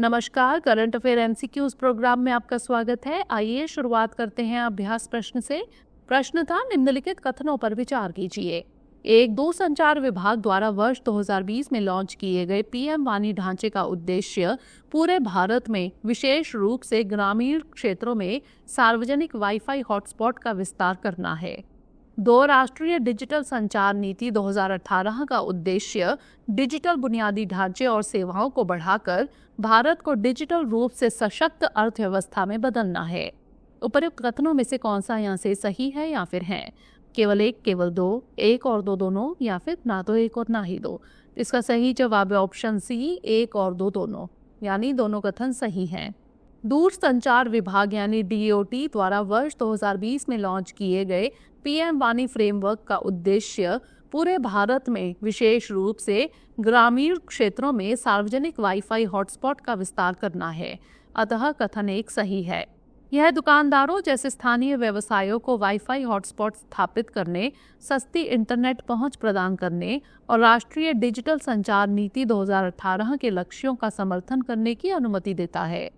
नमस्कार, current affair MCQs programme में आपका स्वागत है। आइए शुरुआत करते हैं अभ्यास प्रश्न से। प्रश्न था, निम्नलिखित कथनों पर विचार कीजिए। एक दूरसंचार विभाग द्वारा वर्ष 2020 में लॉन्च किए गए पीएम वाणी ढांचे का उद्देश्य पूरे भारत में विशेष रूप से ग्रामीण क्षेत्रों में सार्वजनिक वाईफाई हॉटस्पॉट का विस्तार करना है। दो राष्ट्रीय डिजिटल संचार नीति 2018 का उद्देश्य डिजिटल बुनियादी ढांचे और सेवाओं को बढ़ाकर भारत को डिजिटल रूप से सशक्त अर्थव्यवस्था में बदलना है। उपयुक्त कथनों में से कौन सा यहाँ से सही है या फिर है? केवल एक, केवल दो, एक और दो दोनों, या फिर ना तो एक और ना ही दो। इसका सही जवाब है ऑप्शन सी, एक और दो दोनों, यानी दोनों कथन सही हैं। दूरसंचार विभाग यानी डीओटी द्वारा वर्ष 2020 में लॉन्च किए गए पीएम वाणी फ्रेमवर्क का उद्देश्य पूरे भारत में विशेष रूप से ग्रामीण क्षेत्रों में सार्वजनिक वाईफाई हॉटस्पॉट का विस्तार करना है। अतः कथन एक सही है। यह दुकानदारों जैसे स्थानीय व्यवसायों को वाईफाई हॉटस्पॉट स्थापित करने, सस्ती इंटरनेट पहुंच प्रदान करने और राष्ट्रीय डिजिटल संचार नीति 2018 के लक्ष्यों का समर्थन करने की अनुमति देता है।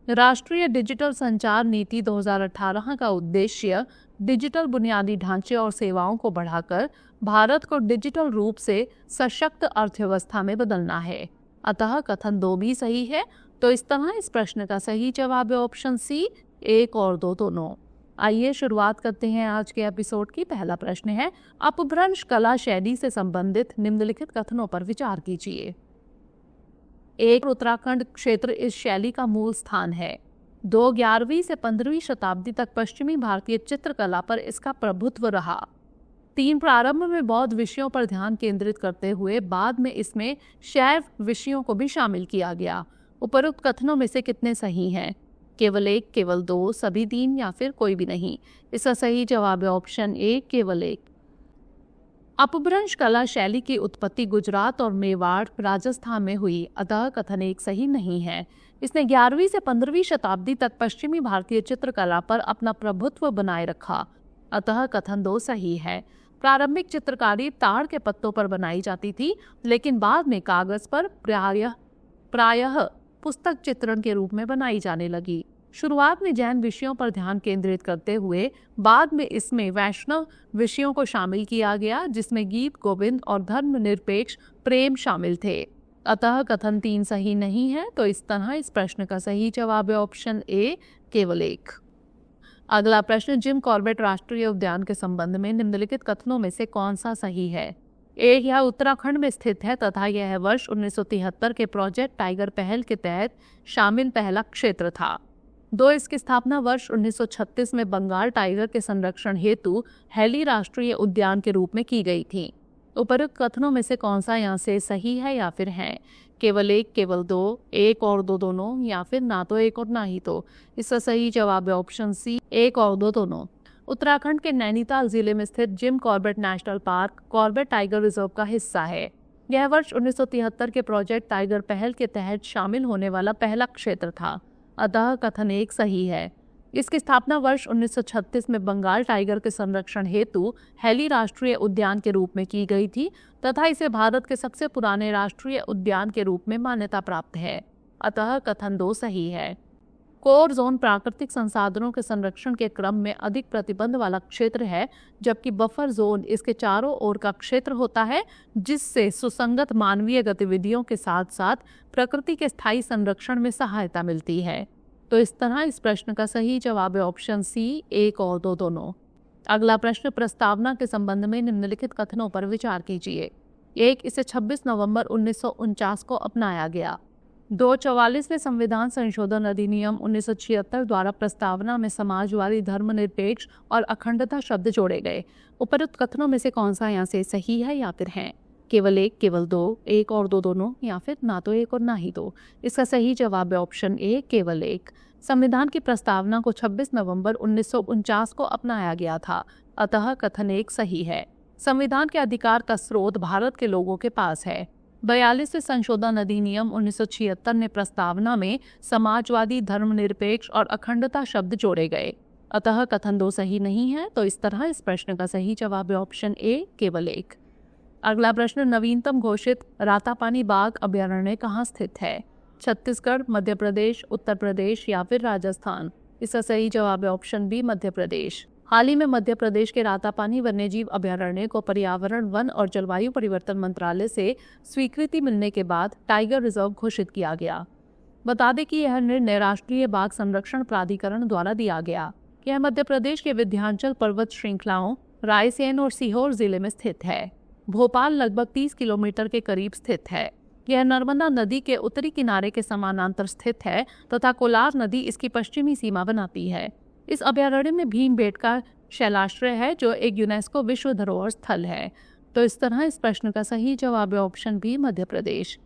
राष्ट्रीय डिजिटल संचार नीति 2018 का उद्देश्य डिजिटल बुनियादी ढांचे और सेवाओं को बढ़ाकर भारत को डिजिटल रूप से सशक्त अर्थव्यवस्था में बदलना है। अतः कथन दो भी सही है। तो इस तरह इस प्रश्न का सही जवाब है ऑप्शन सी, एक और दो दोनों। आइए शुरुआत करते हैं आज के एपिसोड की। पहला प्रश्न है, अपभ्रंश कला शैली से संबंधित निम्नलिखित कथनों पर विचार कीजिए। एक, उत्तराखंड क्षेत्र इस शैली का मूल स्थान है। 11वीं से 15वीं शताब्दी तक पश्चिमी भारतीय चित्रकला पर इसका प्रभुत्व रहा। 3, प्रारंभ में बौद्ध विषयों पर ध्यान केंद्रित करते हुए बाद में इसमें शैव विषयों को भी शामिल किया गया। उपरोक्त कथनों में से कितने सही हैं? केवल एक, केवल दो, सभी तीन, या फिर कोई भी नहीं। इसका सही जवाब है ऑप्शन ए, केवल एक। अपभ्रंश कला शैली की उत्पत्ति गुजरात और मेवाड़ राजस्थान में हुई। अतः कथन एक सही नहीं है। इसने 11वीं से 15वीं शताब्दी तक पश्चिमी भारतीय चित्रकला पर अपना प्रभुत्व बनाए रखा। अतः कथन दो सही है। प्रारंभिक चित्रकारी ताड़ के पत्तों पर बनाई जाती थी, लेकिन बाद में कागज पर प्रायः पुस्तक चित्रण के रूप में बनाई जाने लगी। शुरुआत में जैन विषयों पर ध्यान केंद्रित करते हुए बाद में इसमें वैष्णव विषयों को शामिल किया गया, जिसमें गीत गोविंद और धर्मनिरपेक्ष प्रेम शामिल थे। अतः कथन 3 सही नहीं है। तो इस तरह इस प्रश्न का सही जवाब है ऑप्शन ए, केवल एक। अगला प्रश्न, जिम कॉर्बेट राष्ट्रीय उद्यान के संबंध में निम्नलिखित कथनों में से कौन सा सही है? एक, यह उत्तराखंड में स्थित है तथा यह वर्ष 1973 के प्रोजेक्ट टाइगर पहल के तहत शामिल पहला क्षेत्र था। 2, इसकी स्थापना वर्ष 1936 में बंगाल टाइगर के संरक्षण हेतु हैली राष्ट्रीय उद्यान के रूप में की गई थी। उपरोक्त कथनों में से कौन सा यहाँ से सही है या फिर है? केवल एक, केवल दो, एक और दो दोनों, या फिर ना तो एक और ना ही दो। इसका सही जवाब है ऑप्शन सी, एक और दो दोनों। उत्तराखंड के नैनीताल जिले में स्थित Jim Corbett national park Corbett tiger reserve का हिस्सा है। यह वर्ष 1973 के प्रोजेक्ट टाइगर पहल के तहत शामिल होने वाला पहला क्षेत्र था। अतः कथन एक सही है। इसकी स्थापना वर्ष 1936 में बंगाल टाइगर के संरक्षण हेतु हैली राष्ट्रीय उद्यान के रूप में की गई थी तथा इसे भारत के सबसे पुराने राष्ट्रीय उद्यान के रूप में मान्यता प्राप्त है। अतः कथन 2 सही है। कोर जोन प्राकृतिक संसाधनों के संरक्षण के क्रम में अधिक प्रतिबंध वाला क्षेत्र है, जबकि बफर जोन इसके चारों ओर का क्षेत्र होता है, जिससे सुसंगत मानवीय गतिविधियों के साथ साथ प्रकृति के स्थायी संरक्षण में सहायता मिलती है। तो इस तरह इस प्रश्न का सही जवाब है ऑप्शन सी, एक और दो दोनों। अगला प्रश्न, प्रस्तावना के संबंध में निम्नलिखित कथनों पर विचार कीजिए। 1, इसे 26 नवंबर 1949 को अपनाया गया। 2, 44वें संविधान संशोधन अधिनियम 1976 द्वारा प्रस्तावना में समाजवादी, धर्मनिरपेक्ष और अखंडता शब्द जोड़े गए। उपरोक्त कथनों में से कौन सा यहाँ से सही है या फिर है? केवल एक, केवल दो, एक और दो दोनों, या फिर ना तो एक और ना ही दो। इसका सही जवाब है ऑप्शन ए, केवल एक। संविधान की प्रस्तावना को 26 नवंबर 1949 को अपनाया गया था। अतः कथन एक सही है। संविधान के अधिकार का स्रोत भारत के लोगों के पास है। 42वें संशोधन अधिनियम 1976 ने प्रस्तावना में समाजवादी, धर्मनिरपेक्ष और अखंडता शब्द जोड़े गए। अतः कथन 2 सही नहीं है। तो इस तरह इस प्रश्न का सही जवाब है ऑप्शन ए, केवल एक। अगला प्रश्न, नवीनतम घोषित रातापानी बाघ अभयारण्य कहाँ स्थित है? छत्तीसगढ़, मध्य प्रदेश, उत्तर प्रदेश या फिर राजस्थान? इसका सही जवाब है ऑप्शन बी, मध्य प्रदेश। हाल ही में मध्य प्रदेश के रातापानी वन्यजीव अभयारण्य को पर्यावरण, वन और जलवायु परिवर्तन मंत्रालय से स्वीकृति मिलने के बाद टाइगर रिजर्व घोषित किया गया। बता दें कि यह निर्णय राष्ट्रीय बाघ संरक्षण प्राधिकरण द्वारा दिया गया। यह मध्य प्रदेश के विंध्याचल पर्वत श्रृंखलाओं, रायसेन और सीहोर जिले में स्थित है। भोपाल लगभग 30 किलोमीटर के करीब स्थित है। यह नर्मदा नदी के उत्तरी किनारे के समानांतर स्थित है तथा कोलार नदी इसकी पश्चिमी सीमा बनाती है। इस अभयारण्य में भीमबेटका शैलाश्रय है जो एक यूनेस्को विश्व धरोहर स्थल है। तो इस तरह इस प्रश्न का सही जवाब है ऑप्शन बी, मध्य प्रदेश।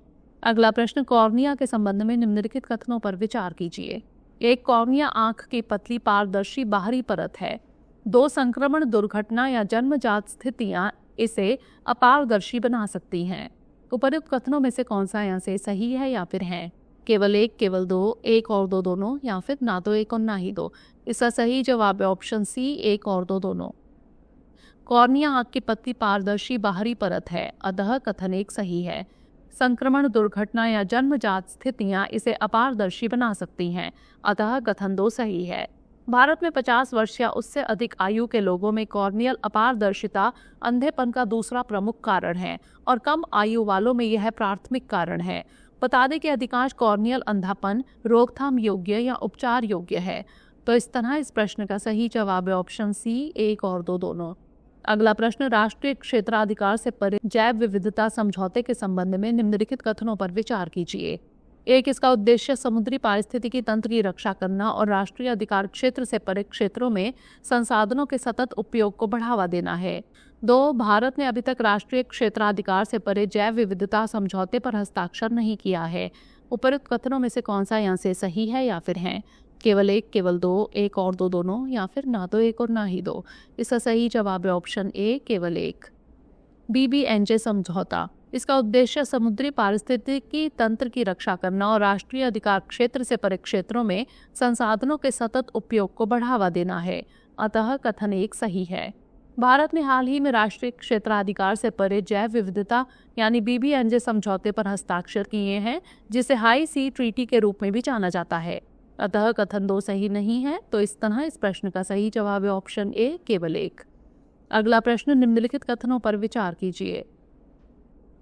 अगला प्रश्न, कॉर्निया के संबंध में निम्नलिखित कथनों पर विचार कीजिए। एक, कॉर्निया आंख की पतली पारदर्शी बाहरी परत है। 2, संक्रमण, दुर्घटना या जन्मजात स्थितियां इसे अपारदर्शी बना सकती हैं। उपयुक्त कथनों में से कौन सा यहाँ से सही है या फिर है? केवल एक, केवल दो, एक और दो दोनों या फिर ना तो एक और ना ही दो? इसका सही जवाब है ऑप्शन सी, एक और दो दोनों। कॉर्निया आंख की पतली पारदर्शी बाहरी परत है, अतः कथन एक सही है। संक्रमण, दुर्घटना या जन्मजात स्थितियां इसे अपारदर्शी बना सकती हैं, अतः कथन 2 सही है। भारत में 50 वर्ष या उससे अधिक आयु के लोगों में कॉर्नियल अपारदर्शिता अंधेपन का दूसरा प्रमुख कारण है और कम आयु वालों में यह प्राथमिक कारण है। बता दें कि अधिकांश कॉर्नियल अंधापन रोकथाम योग्य या उपचार योग्य है। तो इस तरह इस प्रश्न का सही जवाब है ऑप्शन सी, एक और दो दोनों। अगला प्रश्न, राष्ट्रीय क्षेत्राधिकार से परे जैव विविधता समझौते के संबंध में निम्नलिखित कथनों पर विचार कीजिए। एक, इसका उद्देश्य समुद्री पारिस्थितिकी तंत्र की रक्षा करना और राष्ट्रीय अधिकार क्षेत्र से परे क्षेत्रों में संसाधनों के सतत उपयोग को बढ़ावा देना है। 2, भारत ने अभी तक राष्ट्रीय क्षेत्राधिकार से परे जैव विविधता समझौते पर हस्ताक्षर नहीं किया है। उपयुक्त कथनों में से कौन सा यहाँ से सही है या फिर है? केवल एक, केवल दो, एक और दो दोनों या फिर ना तो एक और ना ही दो? इसका सही जवाब है ऑप्शन ए, केवल एक। BBNJ समझौता, इसका उद्देश्य समुद्री पारिस्थितिकी तंत्र की रक्षा करना और राष्ट्रीय अधिकार क्षेत्र से परे क्षेत्रों में संसाधनों के सतत उपयोग को बढ़ावा देना है, अतः कथन एक सही है। भारत ने हाल ही में राष्ट्रीय क्षेत्राधिकार से परे जैव विविधता यानी BBNJ समझौते पर हस्ताक्षर किए हैं, जिसे हाई सी ट्रीटी के रूप में भी जाना जाता है, अतः कथन 2 सही नहीं है। तो इस तरह इस प्रश्न का सही जवाब है ऑप्शन ए, केवल एक। अगला प्रश्न, निम्नलिखित कथनों पर विचार कीजिए।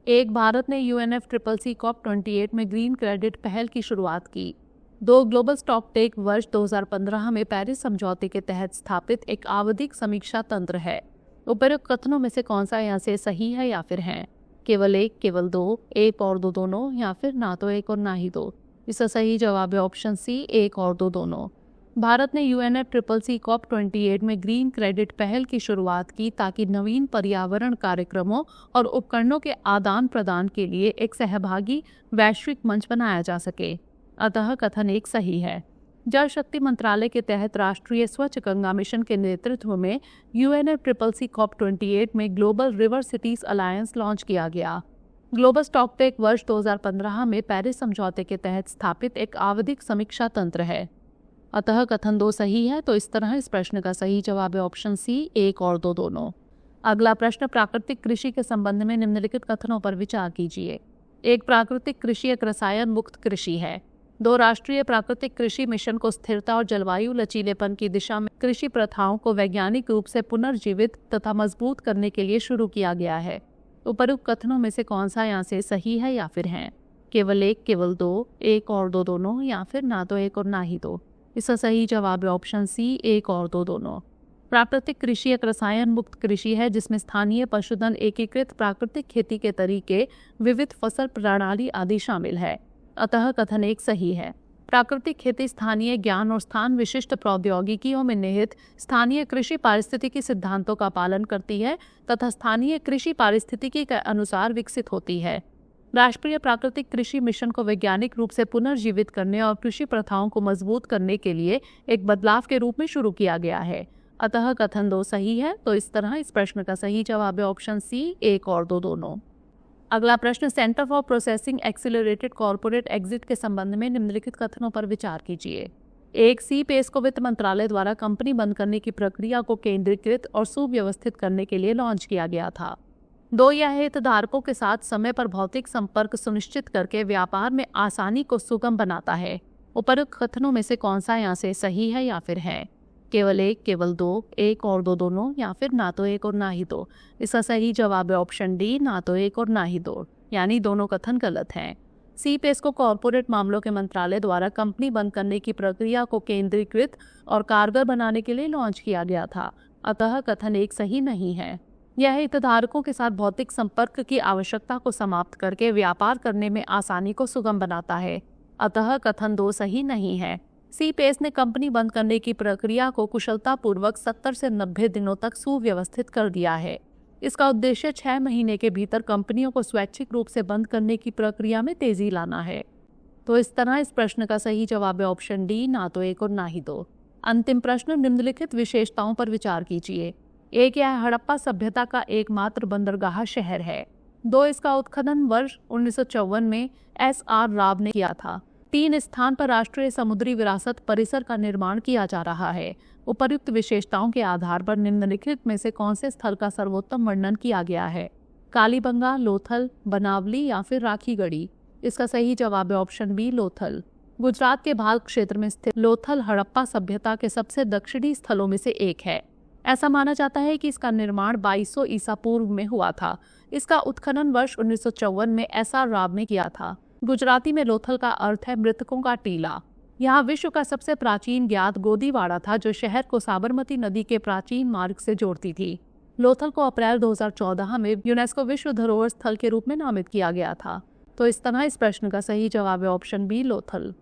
एक, भारत ने UNFCCC COP28 में ग्रीन क्रेडिट पहल की शुरुआत की। 2, ग्लोबल स्टॉकटेक वर्ष 2015 में पेरिस समझौते के तहत स्थापित एक आवधिक समीक्षा तंत्र है। उपयुक्त कथनों में से कौन सा यहाँ से सही है या फिर है? केवल एक, केवल दो, एक और दो दोनों या फिर ना तो एक और ना ही दो? इसका सही जवाब है ऑप्शन सी, एक और दो दोनों। भारत ने UNFCCC COP28 में ग्रीन क्रेडिट पहल की शुरुआत की ताकि नवीन पर्यावरण कार्यक्रमों और उपकरणों के आदान प्रदान के लिए एक सहभागी वैश्विक मंच बनाया जा सके, अतः कथन एक सही है। जल शक्ति मंत्रालय के तहत राष्ट्रीय स्वच्छ गंगा मिशन के नेतृत्व में UNFCCC COP28 में global river cities alliance launch किया गया। ग्लोबल स्टॉकटेक वर्ष 2015 में पेरिस समझौते के तहत स्थापित एक आवधिक समीक्षा तंत्र है, अतः कथन 2 सही है। तो इस तरह इस प्रश्न का सही जवाब है ऑप्शन सी, एक और दो दोनों। अगला प्रश्न, प्राकृतिक कृषि के संबंध में निम्नलिखित कथनों पर विचार कीजिए। एक, प्राकृतिक कृषि एक रसायन मुक्त कृषि है। 2, राष्ट्रीय प्राकृतिक कृषि मिशन को स्थिरता और जलवायु लचीलेपन की दिशा में कृषि प्रथाओं को वैज्ञानिक रूप से पुनर्जीवित तथा मजबूत करने के लिए शुरू किया गया है। उपयुक्त कथनों में से कौन सा यहाँ से सही है या फिर है? केवल एक, केवल दो, एक और दो दोनों या फिर ना तो एक और ना ही दो? इसका सही जवाब है ऑप्शन सी, एक और दो दोनों। प्राकृतिक कृषि एक रसायन मुक्त कृषि है जिसमें स्थानीय पशुधन, एकीकृत प्राकृतिक खेती के तरीके, विविध फसल प्रणाली आदि शामिल है, अतः कथन एक सही है। प्राकृतिक खेती स्थानीय ज्ञान और स्थान विशिष्ट प्रौद्योगिकियों में निहित स्थानीय कृषि पारिस्थितिकी सिद्धांतों का पालन करती है तथा स्थानीय कृषि पारिस्थितिकी के अनुसार विकसित होती है। राष्ट्रीय प्राकृतिक कृषि मिशन को वैज्ञानिक रूप से पुनर्जीवित करने और कृषि प्रथाओं को मजबूत करने के लिए एक बदलाव के रूप में शुरू किया गया है, अतः कथन 2 सही है। तो इस तरह इस प्रश्न का सही जवाब है ऑप्शन सी, एक और दो दोनों। अगला प्रश्न, centre for processing accelerated corporate exit के संबंध में निम्नलिखित कथनों पर विचार कीजिए। एक, CPES को वित्त मंत्रालय द्वारा कंपनी बंद करने की प्रक्रिया को केंद्रीकृत और सुव्यवस्थित करने के लिए लॉन्च किया गया था। दो, यह हितधारकों के साथ समय पर भौतिक संपर्क सुनिश्चित करके व्यापार में आसानी को सुगम बनाता है। उपरोक्त कथनों में से कौन सा यहाँ से सही है या फिर है? केवल एक, केवल दो, एक और दो दोनों, या फिर ना तो एक और ना ही दो। इसका सही जवाब है ऑप्शन डी, ना तो एक और ना ही दो, यानी दोनों कथन गलत हैं। सीपेस को कॉरपोरेट मामलों के मंत्रालय द्वारा कंपनी बंद करने की प्रक्रिया को केंद्रीकृत और कारगर बनाने के लिए लॉन्च किया गया था, अतः कथन एक सही नहीं है। यह हितधारकों के साथ भौतिक संपर्क की आवश्यकता को समाप्त करके व्यापार करने में आसानी को सुगम बनाता है, अतः कथन दो सही नहीं है। सीपेस ने कंपनी बंद करने की प्रक्रिया को कुशलतापूर्वक 70 से 90 दिनों तक सुव्यवस्थित कर दिया है। इसका उद्देश्य 6 महीने के भीतर कंपनियों को स्वैच्छिक रूप से बंद करने की प्रक्रिया में तेजी लाना है। तो इस तरह इस प्रश्न का सही जवाब है ऑप्शन डी, ना तो एक और ना ही दो। अंतिम प्रश्न, निम्नलिखित विशेषताओं पर विचार कीजिए। एक, यह हड़प्पा सभ्यता का एकमात्र बंदरगाह शहर है। दो, इसका उत्खनन वर्ष 1954 में SR राव ने किया था। 3, स्थान पर राष्ट्रीय समुद्री विरासत परिसर का निर्माण किया जा रहा है। उपर्युक्त विशेषताओं के आधार पर निम्नलिखित में से कौन से स्थल का सर्वोत्तम वर्णन किया गया है? कालीबंगा, लोथल, बनावली या फिर राखीगढ़ी? इसका सही जवाब है ऑप्शन बी, लोथल। गुजरात के भाग क्षेत्र में स्थित लोथल हड़प्पा सभ्यता के सबसे दक्षिणी स्थलों में से एक है। ऐसा माना जाता है कि इसका निर्माण 2200 ईसा पूर्व में हुआ था। इसका उत्खनन वर्ष 1954 में SR राव ने किया था। गुजराती में लोथल का अर्थ है मृतकों का टीला। यहाँ विश्व का सबसे प्राचीन ज्ञात गोदीवाड़ा था, जो शहर को साबरमती नदी के प्राचीन मार्ग से जोड़ती थी। लोथल को अप्रैल 2014 में यूनेस्को विश्व धरोहर स्थल के रूप में नामित किया गया था। तो इस तरह इस प्रश्न का सही जवाब है ऑप्शन बी, लोथल।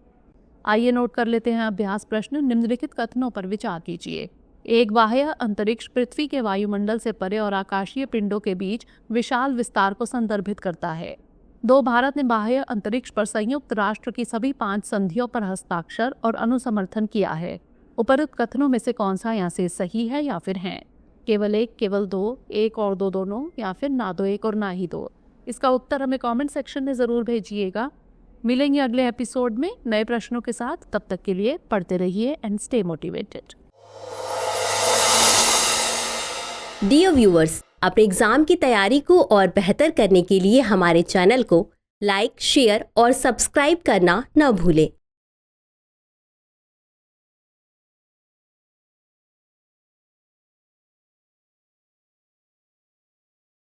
आइए नोट कर लेते हैं अभ्यास प्रश्न। निम्नलिखित कथनों पर विचार कीजिए। एक, बाह्य अंतरिक्ष पृथ्वी के वायुमंडल से परे और आकाशीय पिंडों के बीच विशाल विस्तार को संदर्भित करता है। 2, भारत ने बाह्य अंतरिक्ष पर संयुक्त राष्ट्र की सभी 5 संधियों पर हस्ताक्षर और अनुसमर्थन किया है। उपरोक्त कथनों में से कौन सा यहाँ से सही है या फिर है? केवल एक, केवल दो, एक और दो दोनों, या फिर ना तो एक और ना ही दो? इसका उत्तर हमें कमेंट सेक्शन में ज़रूर भेजिएगा। मिलेंगे अगले एपिसोड में नए प्रश्नों के साथ। तब तक के लिए पढ़ते रहिए and stay motivated. Dear viewers, अपने एग्जाम की तैयारी को और बेहतर करने के लिए हमारे चैनल को लाइक, शेयर और सब्सक्राइब करना न भूलें।